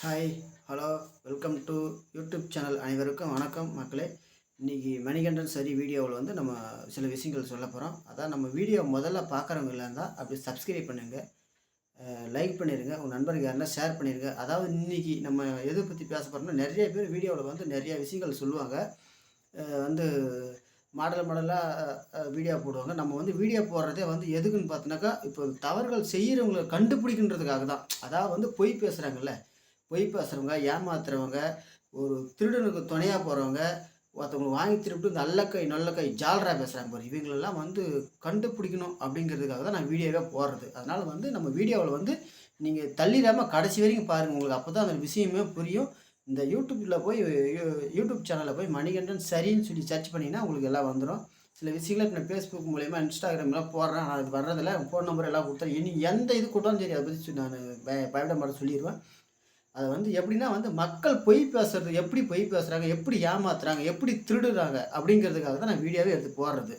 Hi, hello, welcome to YouTube channel. அனைவருக்கும் வணக்கம் மக்களே. இன்றைக்கி மணிகண்டன் சரி வீடியோவில் வந்து நம்ம சில விஷயங்கள் சொல்ல போகிறோம். அதான் நம்ம வீடியோ முதல்ல பார்க்குறவங்க இருந்தால் அப்படி சப்ஸ்கிரைப் பண்ணுங்கள், லைக் பண்ணிடுங்க, உங்கள் நண்பருக்கு யாருன்னா ஷேர் பண்ணிடுங்க. அதாவது இன்றைக்கி நம்ம எதை பற்றி பேச போகிறோம்னா, நிறைய பேர் வீடியோவில் வந்து நிறைய விஷயங்கள் சொல்லுவாங்க. வந்து மாடலாக வீடியோ போடுவாங்க. நம்ம வந்து வீடியோ போடுறதே வந்து எதுக்குன்னு பார்த்தோன்னாக்கா, இப்போ தவறுகள் செய்கிறவங்களை கண்டுபிடிக்கின்றதுக்காக தான். அதாவது வந்து பொய் பேசுகிறாங்கல்ல, பொய் பேசுகிறவங்க, ஏமாத்துறவங்க, ஒரு திருடனுக்கு துணையா போகிறவங்க, ஒருத்தவங்க வாங்கி திருப்பிட்டு இந்த அல்லக்கை, நல்லக்கை, ஜால்ரா பேசுகிறாங்க பாரு, இவங்களெல்லாம் வந்து கண்டுபிடிக்கணும் அப்படிங்கிறதுக்காக தான் நான் வீடியோவே போடுறது. அதனால் வந்து நம்ம வீடியோவில் வந்து நீங்கள் தள்ளிடாமல் கடைசி வரைக்கும் பாருங்கள். உங்களுக்கு அப்போ தான் அந்த விஷயமே புரியும். இந்த யூடியூப்பில் போய் யூடியூப் சேனலில் போய் மணிகண்டன் சரின்னு சொல்லி சர்ச் பண்ணிங்கன்னா உங்களுக்கு எல்லாம் வந்துடும். சில விஷயங்களை இப்போ நான் ஃபேஸ்புக் மூலயமா இன்ஸ்டாகிராம்லாம் போடுறேன். நான் அது வர்றதில்ல. ஃபோன் நம்பர் எல்லாம் கொடுத்துறேன். இனி எந்த இது கொடுத்தாலும் சரி, அதை பற்றி நான் பயப்பட மாட்டேன், சொல்லிடுவேன். அது வந்து எப்படின்னா வந்து மக்கள் பொய் பேசுறது, எப்படி பொய் பேசுகிறாங்க, எப்படி ஏமாத்துறாங்க, எப்படி திருடுறாங்க அப்படிங்கிறதுக்காக தான் நான் வீடியோவே எடுத்து போடுறது.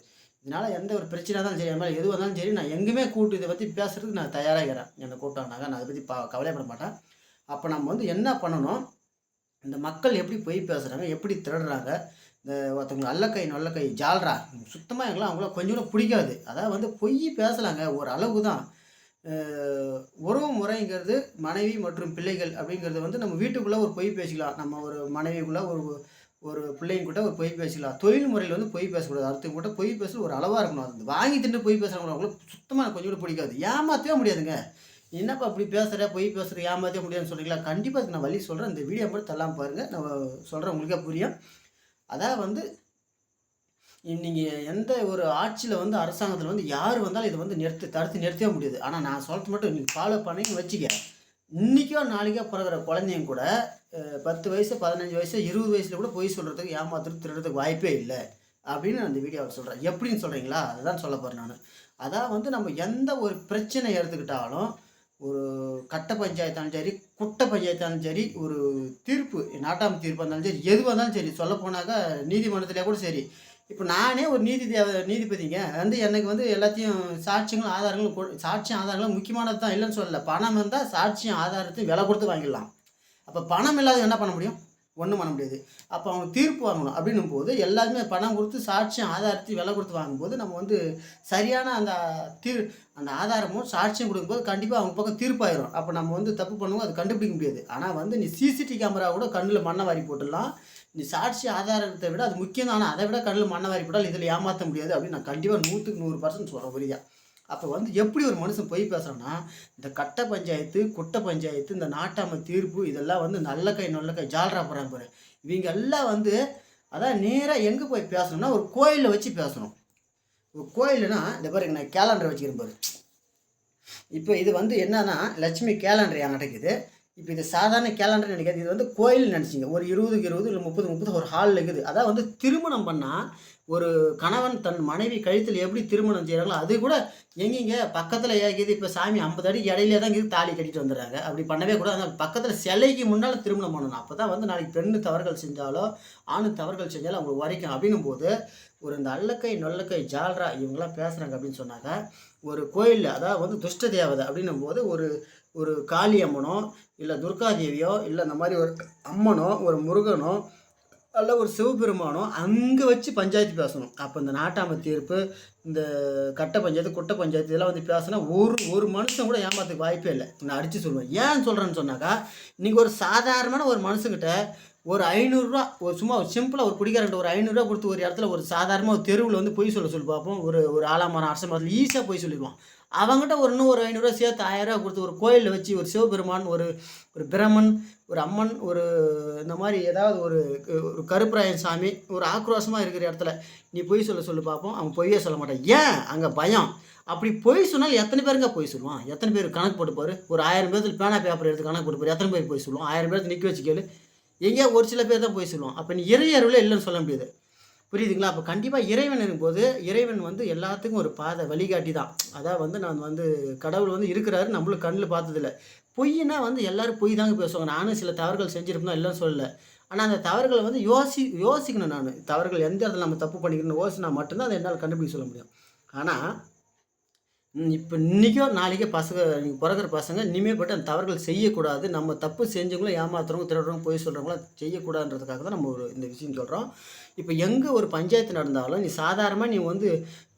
இதனால் எந்த ஒரு பிரச்சனை இருந்தாலும் சரி, அது மாதிரி எதுவாக இருந்தாலும் சரி, நான் எங்கேயுமே கூப்பிட்டு இதை பற்றி பேசுறதுக்கு நான் தயாராகிறேன். என்னை கூப்பிட்டாங்கனாக்கா நான் அதை பற்றி கவலைப்பட மாட்டேன். அப்போ நம்ம வந்து என்ன பண்ணணும், இந்த மக்கள் எப்படி பொய் பேசுகிறாங்க, எப்படி திருடுறாங்க, இந்த ஒருத்தவங்க அல்லக்கை நல்லக்கை ஜால்ரா சுத்தமாக எங்களாம் அவங்கள கொஞ்சம் கூட பிடிக்காது. அதாவது வந்து பொய் பேசலாங்க, ஒரு அளவு தான். உறவு முறைங்கிறது மனைவி மற்றும் பிள்ளைகள் அப்படிங்கிறது வந்து நம்ம வீட்டுக்குள்ளே ஒரு பொய் பேசிக்கலாம். நம்ம ஒரு மனைவிக்குள்ளே ஒரு ஒரு பிள்ளைங்கிட்ட ஒரு பொய் பேசிக்கலாம். தொழில் முறையில் வந்து பொய் பேசக்கூடாது. அடுத்தவங்க கூட பொய் பேசுறது ஒரு அளவாக இருக்கணும். அது வாங்கி தின்று பொய் பேசுகிறவங்கள அவங்களுக்கு சுத்தமாக எனக்கு கொஞ்சம் கூட பிடிக்காது. ஏமாற்றவே முடியாதுங்க. என்னப்பா அப்படி பேசுகிற, பொய் பேசுகிற, ஏமாற்றவே முடியாதுன்னு சொல்கிறீங்களா? கண்டிப்பாக அதுக்கு நான் வழி சொல்கிறேன். இந்த வீடியோ மட்டும் தள்ளாமல் பாருங்கள். நான் சொல்கிறேன், உங்களுக்கே புரியும். அதான் வந்து நீங்கள் எந்த ஒரு ஆட்சியில் வந்து அரசாங்கத்தில் வந்து யார் வந்தாலும் இதை வந்து தடுத்து நிறுத்தவே முடியாது. ஆனால் நான் சொல்கிறது மட்டும் நீங்கள் ஃபாலோ பண்ணின்னு வச்சுக்க. இன்றைக்கோ நாளைக்கோ பிறகுற குழந்தைங்க கூட 10 வயசு, 15 வயசு, 20 வயசில் கூட பொய் சொல்கிறதுக்கு, ஏமாத்துறதுக்கு, திருடுறதுக்கு வாய்ப்பே இல்லை அப்படின்னு நான் இந்த வீடியோவில் சொல்கிறேன். எப்படின்னு சொல்கிறீங்களா? அதுதான் சொல்ல போகிறேன் நான். அதான் வந்து நம்ம எந்த ஒரு பிரச்சனை எடுத்துக்கிட்டாலும், ஒரு கட்ட பஞ்சாயத்தாலும் சரி, குட்டை பஞ்சாயத்தாலும் சரி, ஒரு தீர்ப்பு, நாட்டாம தீர்ப்பாக இருந்தாலும் சரி, எதுவாக இருந்தாலும் சரி, சொல்லப்போனாக்கா நீதிமன்றத்திலே கூட சரி. இப்போ நானே ஒரு நீதிபதிங்க வந்து எனக்கு வந்து எல்லாத்தையும் சாட்சியங்களும் ஆதாரங்களும் சாட்சியம் ஆதாரங்களும் முக்கியமானது தான், இல்லைன்னு சொல்லலை. பணம் இருந்தால் சாட்சியம் ஆதாரத்தையும் விலை கொடுத்து வாங்கிடலாம். அப்போ பணம் இல்லாத என்ன பண்ண முடியும்? ஒன்றும் பண்ண முடியாது. அப்போ அவங்க தீர்ப்பு வாங்கணும் அப்படின்னும் போது எல்லாருமே பணம் கொடுத்து சாட்சியம் ஆதாரத்தையும் விலை கொடுத்து வாங்கும்போது நம்ம வந்து சரியான அந்த ஆதாரமும் சாட்சியம் கொடுக்கும்போது கண்டிப்பாக அவங்க பக்கம் தீர்ப்பாயிரும். அப்போ நம்ம வந்து தப்பு பண்ணுவோம், அது கண்டுபிடிக்க முடியாது. ஆனால் வந்து நீ சிசிடிவி கேமரா கூட கண்ணில் மண்ணை வாரி போட்டுடலாம். நீ சாட்சி ஆதாரத்தை விட அது முக்கியம் தான். ஆனால் அதை விட கண்ணில் மண்ணை வாரி போட்டால் இதில் ஏமாற்ற முடியாது அப்படின்னு நான் கண்டிப்பாக 100க்கு 100% சொல்கிறேன். புரியுதா? அப்போ வந்து எப்படி ஒரு மனுஷன் பொய் பேசுகிறான்னா, இந்த கட்ட பஞ்சாயத்து, குட்டை பஞ்சாயத்து, இந்த நாட்டாம தீர்ப்பு, இதெல்லாம் வந்து நல்ல கை ஜால்ரா போகிறாங்க பாரு. இவங்க எல்லாம் வந்து அதான் நேராக எங்கே போய் பேசணும்னா, ஒரு கோயிலில் வச்சு பேசணும். ஒரு கோயிலுன்னா இந்த பாருங்க, நான் கேலண்டர் வச்சுக்கிறேன் பாரு. இப்போ இது வந்து என்னன்னா லட்சுமி கேலண்டர் என்கிட்ட இருக்குது. இப்போ இது சாதாரண கேலண்டர் நினைக்காது, இது வந்து கோயில் நினச்சிங்க. ஒரு 20க்கு 20 இல்லை 30க்கு 30 ஒரு ஹாலில் இருக்குது. அதான் வந்து திருமணம் பண்ணால் ஒரு கணவன் தன் மனைவி கழுத்தில் எப்படி திருமணம் செய்கிறாங்களோ அது கூட எங்கேங்க பக்கத்தில் ஏகிது. இப்போ சாமி 50 அடி இடையிலே தான் இருக்குது, தாலி கட்டிட்டு வந்துடுறாங்க. அப்படி பண்ணவே கூட அந்த பக்கத்தில் சிலைக்கு முன்னால் திருமணம் பண்ணணும். அப்போ தான் வந்து நாளைக்கு பெண்ணு தவறுகள் செஞ்சாலோ ஆணு தவறுகள் செஞ்சாலும் அவங்க உரைக்கும். அப்படின்னும் போது ஒரு இந்த அல்லக்கை நொல்லக்கை ஜால்ரா இவங்களாம் பேசுகிறாங்க அப்படின்னு சொன்னாக்கா, ஒரு கோயிலில் அதாவது வந்து துஷ்ட தேவதை அப்படின்னும் போது ஒரு ஒரு காளி அம்மனோ இல்லை துர்காதேவியோ இல்லை இந்த மாதிரி ஒரு அம்மனோ ஒரு முருகனோ அல்ல ஒரு சிவபெருமானோ அங்கே வச்சு பஞ்சாயத்து பேசணும். அப்போ இந்த நாட்டாம தீர்ப்பு, இந்த கட்ட பஞ்சாயத்து, குட்டை பஞ்சாயத்து இதெல்லாம் வந்து பேசினா ஒரு மனுஷன் கூட ஏமாத்துக்கு வாய்ப்பே இல்லை. நான் அடித்து சொல்லுவேன். ஏன்னு சொல்கிறேன்னு சொன்னாக்கா, நீங்கள் ஒரு சாதாரணமான ஒரு மனுஷங்கிட்ட ஒரு 500 ஒரு சும்மா ஒரு சிம்பிளாக ஒரு குடிக்காரன்ட்ட ஒரு 500 கொடுத்து ஒரு இடத்துல ஒரு சாதாரணமாக ஒரு தெருவில் வந்து பொய் சொல்லி பார்ப்போம். ஒரு ஆலமரம் அரச மரத்தில் ஈஸியாக பொய் சொல்லிடுவான். அவங்ககிட்ட இன்னும் ஒரு 500 சேர்த்து 1000 கொடுத்து ஒரு கோயிலில் வச்சு ஒரு சிவபெருமான், ஒரு பிரம்மன், ஒரு அம்மன், ஒரு இந்த மாதிரி ஏதாவது ஒரு கருப்பராயன் சாமி ஒரு ஆக்ரோஷமாக இருக்கிற இடத்துல நீ பொய் சொல்லி பார்ப்போம். அவன் பொய்யே சொல்ல மாட்டான். ஏன்? அங்கே பயம். அப்படி பொய் சொன்னால் எத்தனை பேருங்க பொய் சொல்லுவான்? எத்தனை பேர் கணக்கு போட்டுப்பார்? ஒரு 1000 பேர்த்துல பேனா பேப்பர் எடுத்து கணக்கு போட்டுப்பார். எத்தனை பேர் பொய் சொல்லுவான்? 1000 பேர்த்து நிற்க வச்சு கேளு. எங்கேயா ஒரு சில பேர் தான் பொய் சொல்லுவான். அப்போ நீ இறையருளே இல்லைன்னு சொல்ல முடியாது. புரியுதுங்களா? அப்போ கண்டிப்பாக இறைவன் இருக்கும்போது இறைவன் வந்து எல்லாத்துக்கும் ஒரு பாதை வழிகாட்டி தான். அதான் வந்து நான் வந்து கடவுள் வந்து இருக்கிறாரு, நம்மளும் கண்ணில் பார்த்ததில்ல. பொய்னா வந்து எல்லோரும் பொய் தாங்க பேசுவாங்க. நானும் சில தவறுகள் செஞ்சுருப்பேன், இல்லைன்னு சொல்லலை. ஆனால் அந்த தவறுகளை வந்து யோசிக்கணும். நான் தவறுகள் எந்த இடத்துல நம்ம தப்பு பண்ணிக்கணும்னு யோசினா மட்டும்தான் அதை என்னால் கண்டுபிடிக்க சொல்ல முடியும். ஆனால் இப்போ இன்றைக்கோ நாளைக்கோ பசங்க நீங்கள் பிறக்கிற பசங்க இனிமேல் பட்டு அந்த தவறுகள் செய்யக்கூடாது. நம்ம தப்பு செஞ்சவங்களும் ஏமாத்துறவங்க, திருடுறவங்க, பொய் சொல்கிறவங்களாம் செய்யக்கூடாதுன்றதுக்காக தான் நம்ம ஒரு இந்த விஷயம் சொல்கிறோம். இப்போ எங்கே ஒரு பஞ்சாயத்து நடந்தாலும் நீ சாதாரணமாக நீ வந்து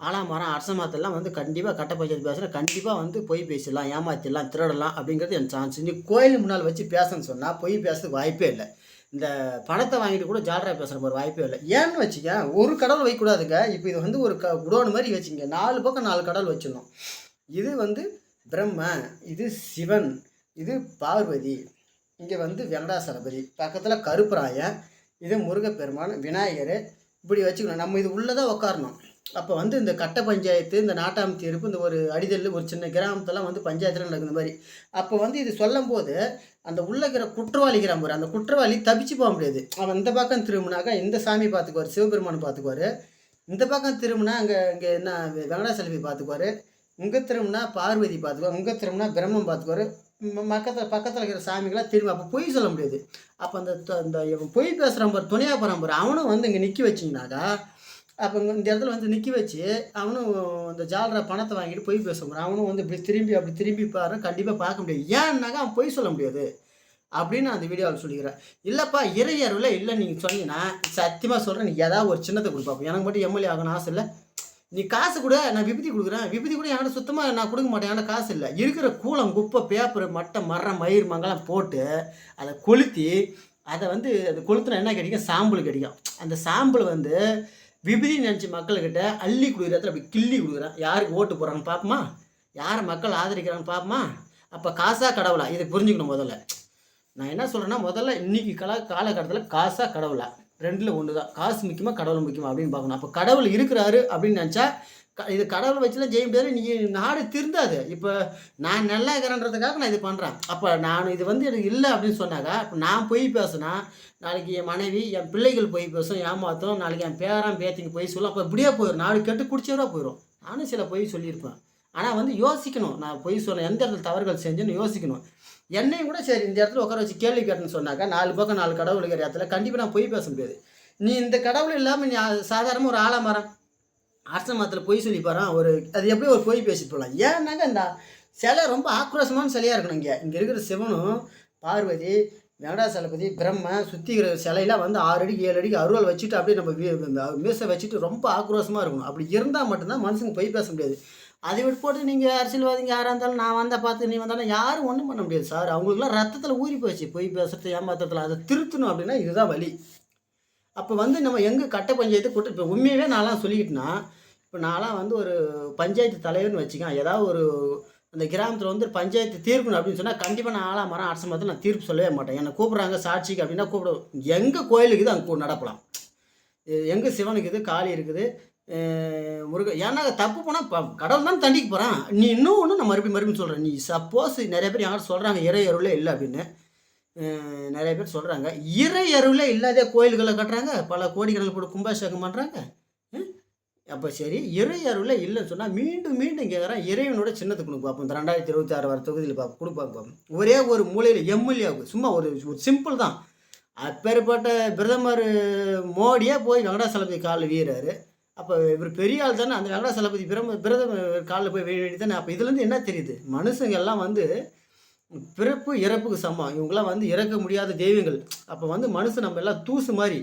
ஆலாமரம், அரச மரத்தெல்லாம் வந்து கண்டிப்பாக கட்ட பஞ்சாயத்து பேசுகிற கண்டிப்பாக வந்து பொய் பேசிடலாம், ஏமாற்றிடலாம், திருடலாம் அப்படிங்கிறது என் சான்ஸ். நீ கோயில் முன்னால் வச்சு பேசணும்னு சொன்னால் பொய் பேசுறதுக்கு வாய்ப்பே இல்லை. இந்த பணத்தை வாங்கிட்டு கூட ஜாலரா பேசுகிற ஒரு வாய்ப்பே இல்லை. ஏன்னு வச்சுக்க ஒரு கடவுள் வைக்கக்கூடாதுங்க. இப்போ இது வந்து ஒரு குடோன் மாதிரி வச்சுங்க, 4 பக்கம் 4 கடவுள் வச்சிடணும். இது வந்து பிரம்ம, இது சிவன், இது பார்வதி, இங்கே வந்து வெங்கடாசலபதி, பக்கத்தில் கருப்பராயன், இது முருகப்பெருமான், விநாயகர், இப்படி வச்சுக்கணும். நம்ம இது உள்ளே தான் உட்காரணும். அப்போ வந்து இந்த கட்ட பஞ்சாயத்து, இந்த நாட்டாம் தீர்ப்பு, இந்த ஒரு அடிதல், ஒரு சின்ன கிராமத்தெல்லாம் வந்து பஞ்சாயத்தில் நடக்குது மாதிரி. அப்போ வந்து இது சொல்லும் போது அந்த உள்ளக்கிற குற்றவாளிக்கிறான் பாரு, அந்த குற்றவாளி தப்பிச்சு போக முடியாது. அவன் இந்த பக்கம் திரும்பினாக்கா இந்த சாமி பார்த்துக்குவார், சிவபெருமான் பார்த்துக்குவார். இந்த பக்கம் திரும்பினா இங்கே என்ன வெங்கடாசலபதி பார்த்துக்குவார். இங்கே திரும்பினா பார்வதி பார்த்துக்குவார். இங்கே திரும்பினா பிரம்மம் பார்த்துக்குவார். பக்கத்தில் இருக்கிற சாமிகளாக திரும்பி. அப்போ பொய் சொல்ல முடியாது. அப்போ அந்த பொய் பேசுகிறான் பாரு, துணையாக போகிறான் பாரு, அவனும் வந்து இங்கே நிற்க வச்சிங்கனாக்கா, அப்போ இந்த இடத்துல வந்து நிற்க வச்சு அவனும் இந்த ஜாலரா பணத்தை வாங்கிட்டு பொய் பேச முடியும். அவனும் வந்து இப்படி திரும்பி பாரு, கண்டிப்பாக பார்க்க முடியாது. ஏன்னாக்கா அவன் பொய் சொல்ல முடியாது அப்படின்னு அந்த வீடியோவில் சொல்லிக்கிறேன். இல்லைப்பா இறையருவில் இல்லை நீங்கள் சொன்னீங்கன்னா சத்தியமாக சொல்கிறேன், நீ ஏதாவது ஒரு சின்னத்தை கொடுப்பாப்பா. எனக்கு மட்டும் எம்எல்ஏ ஆகணும் ஆசை இல்லை. நீ காசு கூட, நான் விபூதி கொடுக்குறேன், விபூதி கூட என்கிட்ட சுத்தமாக நான் கொடுக்க மாட்டேன், என்கிட்ட காசு இல்லை. இருக்கிற கூலம் குப்பை பேப்பர் மட்டை மரம் மயிர் மங்கெல்லாம் போட்டு அதை கொளுத்தி அதை வந்து அது கொளுத்துனா என்ன கிடைக்கும், சாம்பல் கிடைக்கும். அந்த சாம்பல் வந்து விபூதி நினச்சி மக்கள்கிட்ட அள்ளி கொடுக்குறதுல அப்படி கிள்ளி கொடுக்குறேன். யாருக்கு ஓட்டு போடுறான்னு பார்ப்போமா, யாரை மக்கள் ஆதரிக்கிறான்னு பார்ப்போமா. அப்போ காசா கடவுளா, இதை புரிஞ்சுக்கணும். முதல்ல நான் என்ன சொல்கிறேன்னா, முதல்ல இன்றைக்கி காலகட்டத்தில் காசா கடவுளா ரெண்டில் ஒன்று தான். காசு முக்கியமாக கடவுள் முக்கியமாக அப்படின்னு பார்க்கணும். அப்போ கடவுள் இருக்கிறாரு அப்படின்னு நினச்சா இது கடவுள் வச்சுலாம் ஜெய முடியாது. நீங்கள் நாடு திருந்தாது. இப்போ நான் நல்லா இருக்கிறேன்றதுக்காக நான் இது பண்ணுறேன். அப்போ நான் இது வந்து எனக்கு இல்லை அப்படின்னு சொன்னாக்கா, இப்போ நான் பொய் பேசுனா நாளைக்கு என் மனைவி என் பிள்ளைகள் பொய் பேசும், ஏமாற்றும். நாளைக்கு என் பேரன் பேத்திங்க பொய் சொல்லும். அப்போ இப்படியே போயிடும், நாடு கெட்டு குடிச்சவராக போயிடும். நானும் சில பொய் சொல்லியிருப்பேன். ஆனால் வந்து யோசிக்கணும், நான் பொய் சொன்னேன் எந்த இடத்துல தவறுகள் செஞ்சேன்னு யோசிக்கணும். என்னையும் கூட சரி இந்த இடத்துல உட்கார வச்சு கேள்வி கேட்டேன்னு சொன்னாக்கா 4 பக்கம் 4 கடவுள் இருக்கிற இடத்துல கண்டிப்பாக நான் பொய் பேச முடியாது. நீ இந்த கடவுள் இல்லாமல் நீ சாதாரணமாக ஒரு ஆலமரம் அரச மரத்தில் பொய் சொல்லி பாரு, ஒரு அது எப்படி ஒரு பொய் பேசிட்டு போகலாம். ஏன்னாக்கா இந்த சிலை ரொம்ப ஆக்ரோஷமான சிலையாக இருக்கணும். இங்கே இருக்கிற சிவனும் பார்வதி வெங்கடாசலபதி பிரம்ம சுற்றிக்கிற சிலையெல்லாம் வந்து 6 அடிக்கு 7 அடிக்கு அருவாள் வச்சுட்டு அப்படியே நம்ம மீசை வச்சுட்டு ரொம்ப ஆக்ரோஷமாக இருக்கணும். அப்படி இருந்தால் மட்டும்தான் மனுஷங்க பொய் பேச முடியாது. அதை விட்டு போட்டு நீங்கள் அரசியல்வாதிங்க யாராக இருந்தாலும் நான் வந்தால் பார்த்து நீ வந்தாலும் யாரும் ஒன்றும் பண்ண முடியாது சார். அவங்களுக்குலாம் ரத்தத்தில் ஊறி போச்சு பொய் பேசுறது, ஏமாத்தத்தில். அதை திருத்தணும் அப்படின்னா இதுதான் வழி. அப்போ வந்து நம்ம எங்கே கட்ட பஞ்சாயத்து கூட்டு இப்போ உண்மையாகவே நான்லாம் சொல்லிக்கிட்டேன்னா, இப்போ நான்லாம் வந்து ஒரு பஞ்சாயத்து தலைவர்னு வச்சுக்கேன். ஏதாவது ஒரு அந்த கிராமத்தில் வந்து பஞ்சாயத்து தீர்க்கணும் அப்படின்னு சொன்னால் கண்டிப்பாக நான் ஆலாமரம் அரச மரத்தில் நான் தீர்ப்பு சொல்லவே மாட்டேன். என்னை கூப்பிட்றாங்க சாட்சிக்கு அப்படின்னா கூப்பிடுவோம். எங்கே கோயிலுக்கு இது அங்கே நடப்பலாம், எங்கே சிவனுக்கு இது காளி இருக்குது முருகன். ஏன்னா தப்பு போனால் கடவுள் தான் தண்டிக்க போகிறான். நீ இன்னும் ஒன்று நான் மறுபடியும் சொல்கிறேன். நீ சப்போஸ் நிறைய பேர் யாரும் சொல்கிறாங்க இறை அருளே இல்லை அப்படின்னு, நிறைய பேர் சொல்கிறாங்க. இறை அருளே இல்லாத கோயில்களை கட்டுறாங்க, பல கோடிக்கணக்கில் போட்டு கும்பாபிஷேகம் பண்ணுறாங்க. அப்போ சரி இறை அருளே இல்லைன்னு சொன்னால் மீண்டும் கேட்குறேன், இறைவனோட சின்னத்தை கொடுங்க பார்ப்போம். இந்த 2026 வர தொகுதியில் கொடுப்பாங்க. ஒரே ஒரு மூலையில் எம்எல்ஏவுக்கு சும்மா ஒரு சிம்பிள் தான். அப்பேற்பட்ட பிரதமர் மோடியே போய் வெங்கடாசலபதி காலில் வீறாரு. அப்போ இவர் பெரிய ஆள் தானே, அந்த வெங்கடாசலபதி பிரதமர் காலில் போய் வேண்டி தானே. அப்போ இதுலேருந்து என்ன தெரியுது, மனுஷங்க எல்லாம் வந்து பிறப்பு இறப்புக்கு சமம். இவங்களாம் வந்து இறக்க முடியாத தெய்வங்கள். அப்போ வந்து மனுஷன் நம்ம எல்லாம் தூசு மாதிரி.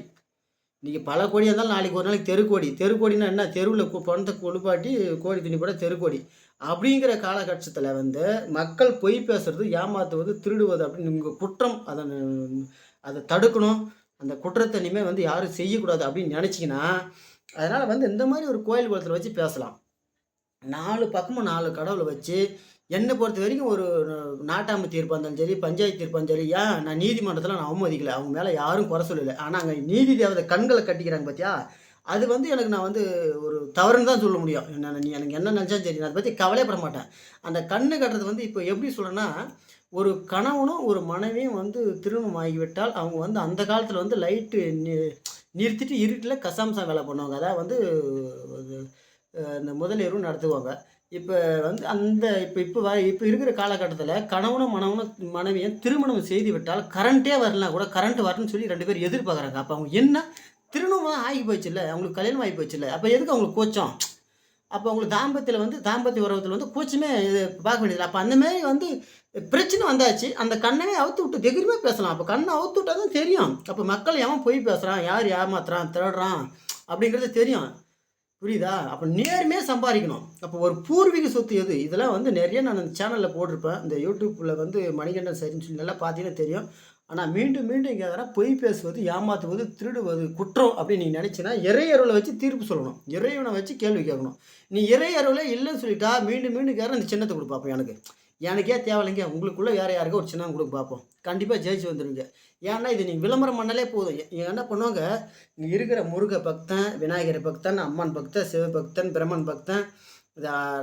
இன்றைக்கி பல கோடியாக இருந்தாலும் நாளைக்கு ஒரு நாளைக்கு தெருக்கோடினா என்ன, தெருவில் பணத்தை கொழுப்பாட்டி கோடி துணி போட தெருக்கோடி. அப்படிங்கிற காலகட்டத்தில் வந்து மக்கள் பொய் பேசுறது, ஏமாற்றுவது, திருடுவது அப்படின்னு உங்கள் குற்றம். அதை தடுக்கணும். அந்த குற்றத்தை இனிமேல் வந்து யாரும் செய்யக்கூடாது அப்படின்னு நினச்சிங்கன்னா, அதனால் வந்து இந்த மாதிரி ஒரு கோயில் குளத்தில் வச்சு பேசலாம். 4 பக்கமும் 4 கடவுளை வச்சு என்னை பொறுத்த வரைக்கும் ஒரு நாட்டாமை தீர்ப்பாக இருந்தாலும் சரி, பஞ்சாயத்து தீர்ப்பாக இருந்தாலும் சரி, ஏன் நான் நீதிமன்றத்தில் நான் அவமதிக்கலை, அவங்க மேலே யாரும் குறை சொல்லலை. ஆனால் அங்கே நீதி தேவதை கண்களை கட்டிக்கிறாங்க பார்த்தியா, அது வந்து எனக்கு நான் வந்து ஒரு தவறுன்னு தான் சொல்ல முடியும். நீ எனக்கு என்ன நினச்சாலும் சரி, நான் அதை பற்றி கவலைப்பட மாட்டேன். அந்த கண்ணு கட்டுறது வந்து இப்போ எப்படி சொல்கிறேன்னா, ஒரு கணவனும் ஒரு மனைவியும் வந்து திருமணம் ஆகிவிட்டால் அவங்க வந்து அந்த காலத்தில் வந்து லைட்டு நிறுத்திட்டு இருட்டில் கசாம்சா வேலை பண்ணுவாங்க. அதாவது வந்து இந்த முதலிரவு நடத்துவாங்க. இப்போ வந்து அந்த இப்போ இருக்கிற காலகட்டத்தில் கணவனும் மனைவியும் திருமணம் செய்து விட்டால் கரண்ட்டே வரலாம் கூட கரண்ட் வரணும்னு சொல்லி 2 பேர் எதிர்பார்க்குறாங்க. அப்போ அவங்க என்ன திருமணம் ஆகி போச்சு இல்லை, அவங்களுக்கு கல்யாணம் ஆகி போச்சு இல்லை, அப்போ எதுக்கு அவங்களுக்கு கோச்சம்? அப்போ உங்களுக்கு தாம்பத்திய உறவத்தில் வந்து கூச்சமே இது பார்க்க வேண்டியதில்லை. அப்போ அந்தமாரி வந்து பிரச்சனை வந்தாச்சு. அந்த கண்ணவே அவுத்து விட்டு தைரியமா பேசலாம். அப்போ கண்ணை அவுத்து விட்டா தான் தெரியும். அப்போ மக்கள் எவன் பொய் பேசுகிறான், யார் ஏமாத்துறான், திருடுறான் அப்படிங்கிறது தெரியும். புரியுதா? அப்போ நேர்மையாக சம்பாதிக்கணும். அப்போ ஒரு பூர்வீக சொத்து எது? இதெல்லாம் வந்து நிறைய நான் இந்த சேனலில் போட்டிருப்பேன். இந்த யூடியூப்பில் வந்து மணிகண்டன் சரின்னு சொல்லி நல்லா பார்த்தீங்கன்னா தெரியும். ஆனால் மீண்டும் மீண்டும் இங்கே எதனா பொய் பேசுவது, ஏமாற்றுவது, திருடுவது குற்றம் அப்படின்னு நீங்கள் நினச்சின்னா இறையருளை வச்சு தீர்ப்பு சொல்லணும். இறைவனை வச்சு கேள்வி கேட்கணும். நீ இறையருளே இல்லைன்னு சொல்லிட்டா மீண்டும் மீண்டும் கேட்குற அந்த சின்னத்தை கொடு பார்ப்போம். எனக்கே தேவையில்லைங்க, உங்களுக்குள்ளே வேறு யாருக்கோ ஒரு சின்னம் கொடுக்க பார்ப்போம். கண்டிப்பாக ஜெயிச்சு வந்துடுங்க. ஏன்னா இது நீங்கள் விளம்பரம் பண்ணாலே போதும். என்ன பண்ணுவாங்க, இங்கே இருக்கிற முருக பக்தன், விநாயகர் பக்தன், அம்மன் பக்தன், சிவபக்தன், பிரம்மன் பக்தன்,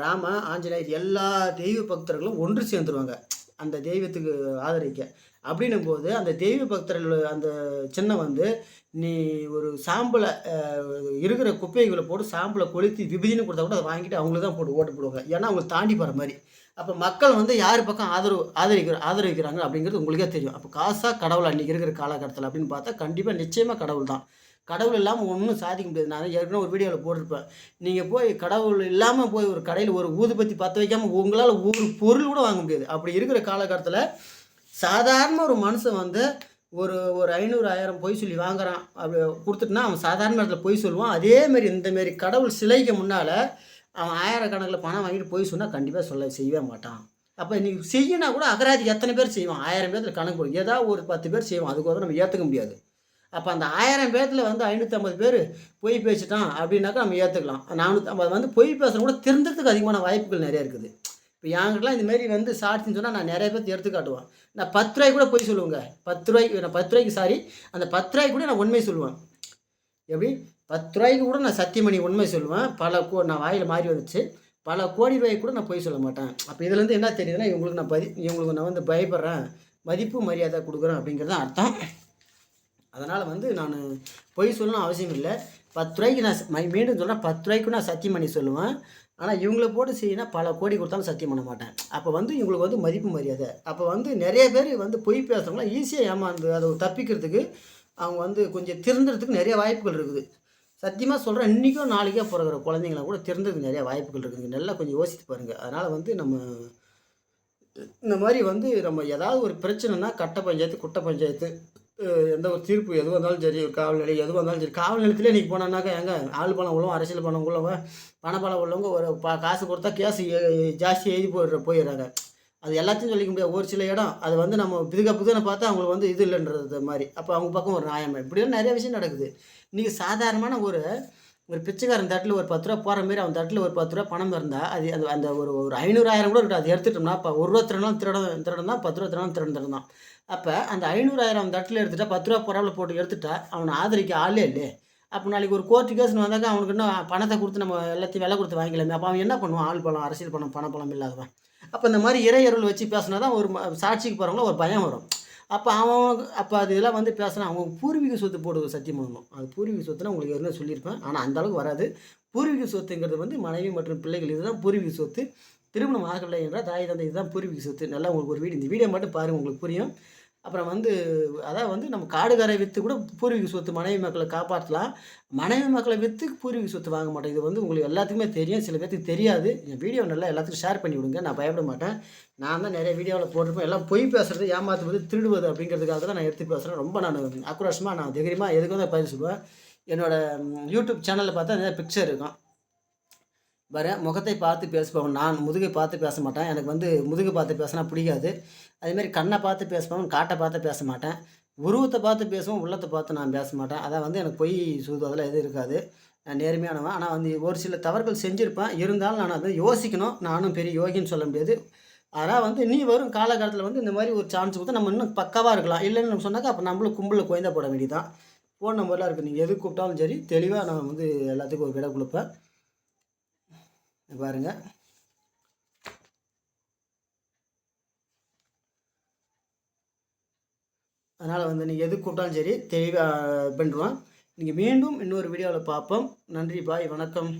ராம, ஆஞ்சநேயர் எல்லா தெய்வ பக்தர்களும் ஒன்று சேர்ந்துருவாங்க அந்த தெய்வத்துக்கு ஆதரிக்க. அப்படின்னும் போது அந்த தெய்வ பக்தர்கள் அந்த சின்னம் வந்து நீ ஒரு சாம்பலை இருக்கிற குப்பைகளை போட்டு சாம்பலை கொளுத்தி விபதினு கொடுத்தா கூட அதை வாங்கிட்டு அவங்களுக்கு தான் போட்டு ஓட்டு போடுவாங்க. ஏன்னா அவங்களுக்கு தாண்டி போகிற மாதிரி. அப்போ மக்கள் வந்து யார் பக்கம் ஆதரிக்கிறாங்க அப்படிங்கிறது உங்களுக்கே தெரியும். அப்போ காசாக கடவுள் அன்றைக்கி இருக்கிற காலகட்டத்தில் அப்படின்னு பார்த்தா கண்டிப்பாக நிச்சயமாக கடவுள் தான். கடவுள் இல்லாமல் ஒன்றும் சாதிக்க முடியாது. நான் ஏற்கனவே ஒரு வீடியோவில் போட்டிருப்பேன். நீங்கள் போய் கடவுள் இல்லாமல் போய் ஒரு கடையில் ஒரு ஊதுபத்தி பற்ற வைக்காமல் உங்களால் ஒரு பொருள் கூட வாங்க முடியாது. அப்படி இருக்கிற காலகட்டத்தில் சாதாரண ஒரு மனுஷன் வந்து ஒரு 500 1000 பொய் சொல்லி வாங்குறான் அப்படி கொடுத்துட்டுனா அவன் சாதாரண இடத்துல பொய் சொல்லுவான். அதேமாரி இந்தமாரி கடவுள் சிலைக்கு முன்னால் அவன் 1000 கணக்கில் பணம் வாங்கிட்டு பொய் சொன்னால் கண்டிப்பாக செய்யவே மாட்டான். அப்போ இன்றைக்கி செய்யினா கூட அகராதிக்கு எத்தனை பேர் செய்வான்? 1000 பேர்த்தில் கணக்கு போடும். ஏதாவது ஒரு 10 பேர் செய்வான். அதுக்கு வந்து நம்ம ஏற்றுக்க முடியாது. அப்போ அந்த 1000 பேர்த்தில் வந்து 550 பேர் பொய் பேசிட்டான் அப்படின்னாக்கா நம்ம ஏற்றுக்கலாம். 450 வந்து பொய் பேசுகிற கூட திருந்துறதுக்கு அதிகமான வாய்ப்புகள் நிறையா இருக்குது. இப்போ என்கிட்டலாம் இந்தமாரி வந்து சாட்சின்னு சொன்னால் நான் நிறைய பேர் எடுத்துக்காட்டுவேன். நான் 10 ரூபாய்க்கு கூட பொய் சொல்லுவேங்க. 10 ரூபாய்க்கு நான் 10 ரூபாய்க்கு அந்த 10 ரூபாய்க்கு கூட நான் உண்மை சொல்லுவேன். எப்படி 10 ரூபாய்க்கு கூட நான் சத்தியமணி உண்மை சொல்லுவேன். நான் வாயில் மாறி வந்துச்சு. பல கோடி ரூபாய்க்கு கூட நான் பொய் சொல்ல மாட்டேன். அப்போ இதுலேருந்து என்ன தெரியுதுன்னா இவங்களுக்கு நான் வந்து பயப்படுறேன், மதிப்பு மரியாதை கொடுக்குறேன் அப்படிங்கிறது தான் அர்த்தம். அதனால் வந்து நான் பொய் சொல்லணும் அவசியம் இல்லை. 10 ரூபாய்க்கு நான் மீண்டும் சொல்கிறேன், 10 ரூபாய்க்கு நான் சத்தியம் பண்ணி சொல்லுவேன். ஆனால் இவங்கள போட்டு செய்யினா பல கோடி கொடுத்தாலும் சத்தியம் பண்ண மாட்டேன். அப்போ வந்து இவங்களுக்கு வந்து மதிப்பு மரியாதை. அப்போ வந்து நிறைய பேர் வந்து பொய் பேசுகிறவங்களாம் ஈஸியாக ஏமாந்து அதை தப்பிக்கிறதுக்கு அவங்க வந்து கொஞ்சம் திருந்துறதுக்கு நிறைய வாய்ப்புகள் இருக்குது. சத்தியமாக சொல்கிறேன், இன்றைக்கும் நாளைக்கே பிறகுற குழந்தைங்களாம் கூட திருந்ததுக்கு நிறைய வாய்ப்புகள் இருக்குதுங்க. நல்லா கொஞ்சம் யோசித்து பாருங்கள். அதனால் வந்து நம்ம இந்த மாதிரி வந்து நம்ம ஏதாவது ஒரு பிரச்சனைனா கட்ட பஞ்சாயத்து, குட்டை பஞ்சாயத்து, எந்த ஒரு தீர்ப்பு எதுவாக இருந்தாலும் சரி, ஒரு காவல் நிலையம் எதுவாக இருந்தாலும் சரி, காவல் நிலையத்திலே இன்றைக்கி போனான்னாக்கா ஆள் பணம் உள்ளவங்க, அரசியல் பணம் உள்ளவங்க, பணபலம் உள்ளவங்க ஒரு காசு கொடுத்தா கேஸ் ஜாஸ்தி எழுதி போயிடுறாங்க. அது எல்லாத்தையும் சொல்லிக்க முடியாது. ஒரு சில இடம் அது வந்து நம்ம புதுனை பார்த்தா அவங்களுக்கு வந்து இது இல்லைன்றது மாதிரி. அப்போ அவங்க பக்கம் ஒரு நியாயமாக இப்படியும் நிறைய விஷயம் நடக்குது. இன்றைக்கி சாதாரணமான ஒரு பிச்சைக்காரன் தட்டில் ஒரு 10 ரூபா போகிற மாரி அவன் தட்டில் ஒரு 10 ரூபா பணம் இருந்தால் அது அந்த அந்த ஒரு 500 1000 கூட இருக்கட்டும். அது எடுத்துட்டோம்னா இப்போ 1 ரூபா திருடணும் தான், 10 ரூபா திருடணும் தான். அப்போ அந்த 500 1000 தட்டில் எடுத்துட்டா 10 ரூபா பொறாவில் போட்டு எடுத்துட்டா அவனை ஆதரிக்க ஆளே இல்லையே. அப்போ நாளைக்கு ஒரு கோர்ட்டு கேஸ்னு வந்தாக்கா அவனுக்கு இன்னும் பணத்தை கொடுத்து நம்ம எல்லாத்தையும் விலை கொடுத்து வாங்கிக்கலாமே. அப்போ அவன் என்ன பண்ணுவான்? ஆள் பலம், அரசியல் பணம், பணப்பலம் இல்லாதவன். அப்போ இந்த மாதிரி இறையருள் வச்சு பேசினா தான் ஒரு சாட்சிக்கு போகிறவங்கள ஒரு பயம் வரும். அப்போ அது இதெல்லாம் வந்து பேசினா அவங்க பூர்வீக சொத்து போட்டு சத்தியம் பண்ணணும். அது பூர்வீக சொத்துனா உங்களுக்கு ஏற்கனவே சொல்லியிருப்பேன். ஆனால் அந்தளவுக்கு வராது. பூர்வீக சொத்துங்கிறது வந்து மனைவி மற்றும் பிள்ளைகள் இதுதான் பூர்வீக சொத்து. திருமணம் ஆகலை என்றால் தாய் தந்தை இதுதான் பூர்வீக சொத்து. நல்லா உங்களுக்கு ஒரு இந்த வீடியோ மட்டும் பாருங்கள், உங்களுக்கு புரியும். அப்புறம் வந்து அதான் வந்து நம்ம காடுகாரை விற்று கூட பூர்வீக சொத்து மனைவி மக்களை காப்பாற்றலாம். மனைவி மக்களை விற்று பூர்வீக சொத்து வாங்க மாட்டேன். இது வந்து உங்களுக்கு எல்லாத்துக்குமே தெரியும், சில பேருக்கு தெரியாது. என் வீடியோ நல்லா எல்லாத்துக்கும் ஷேர் பண்ணி விடுங்க. நான் பயப்பட மாட்டேன். நான் தான் நிறைய வீடியோவில் போட்டிருப்பேன். எல்லாம் பொய் பேசுறது, ஏமாற்றுவது, திருடுவது அப்படிங்கிறதுக்காக தான் நான் எடுத்து பேசுகிறேன். ரொம்ப நான் ஆக்ரோஷமாக நான் தைரியமாக எதுக்கு வந்து பதில் சொல்லுவேன். என்னோடய யூடியூப் சேனலில் பார்த்தா நிறைய பிக்சர் இருக்கும். முகத்தை பார்த்து பேசுபவன் நான், முதுகை பார்த்து பேச மாட்டேன். எனக்கு வந்து முதுகை பார்த்து பேசினா பிடிக்காது. அதேமாதிரி கண்ணை பார்த்து பேசுபவன் காட்டை பார்த்து பேச மாட்டேன். உருவத்தை பார்த்து பேசுவோம், உள்ளத்தை பார்த்து நான் பேச மாட்டேன். அதான் வந்து எனக்கு பொய் அதெல்லாம் எதுவும் இருக்காது. நான் நேர்மையானவன். ஆனால் வந்து ஒரு சில தவறுகள் செஞ்சுருப்பேன். இருந்தாலும் நான் அதை யோசிக்கணும். நானும் பெரிய யோகின்னு சொல்ல முடியாது. ஆனால் வந்து நீ வரும் காலகட்டத்தில் வந்து இந்த மாதிரி ஒரு சான்ஸ் கொடுத்து நம்ம இன்னும் பக்காவாக இருக்கலாம். இல்லைன்னு நம்ம சொன்னாக்கா அப்போ நம்மளும் கும்பலில் குழந்தை போட வேண்டியதான். ஃபோன் நம்பர்லாம் இருக்குது. நீங்கள் எது கூப்பிட்டாலும் சரி தெளிவாக நான் வந்து எல்லாத்துக்கும் ஒரு விடை கொடுப்பேன். பாருங்க, அதனால் வந்து நீங்கள் எது கூப்பிட்டாலும் சரி தெளிவாக பண்ணுறோம். நீங்கள் மீண்டும் இன்னொரு வீடியோவில் பார்ப்போம். நன்றி, பாய், வணக்கம்.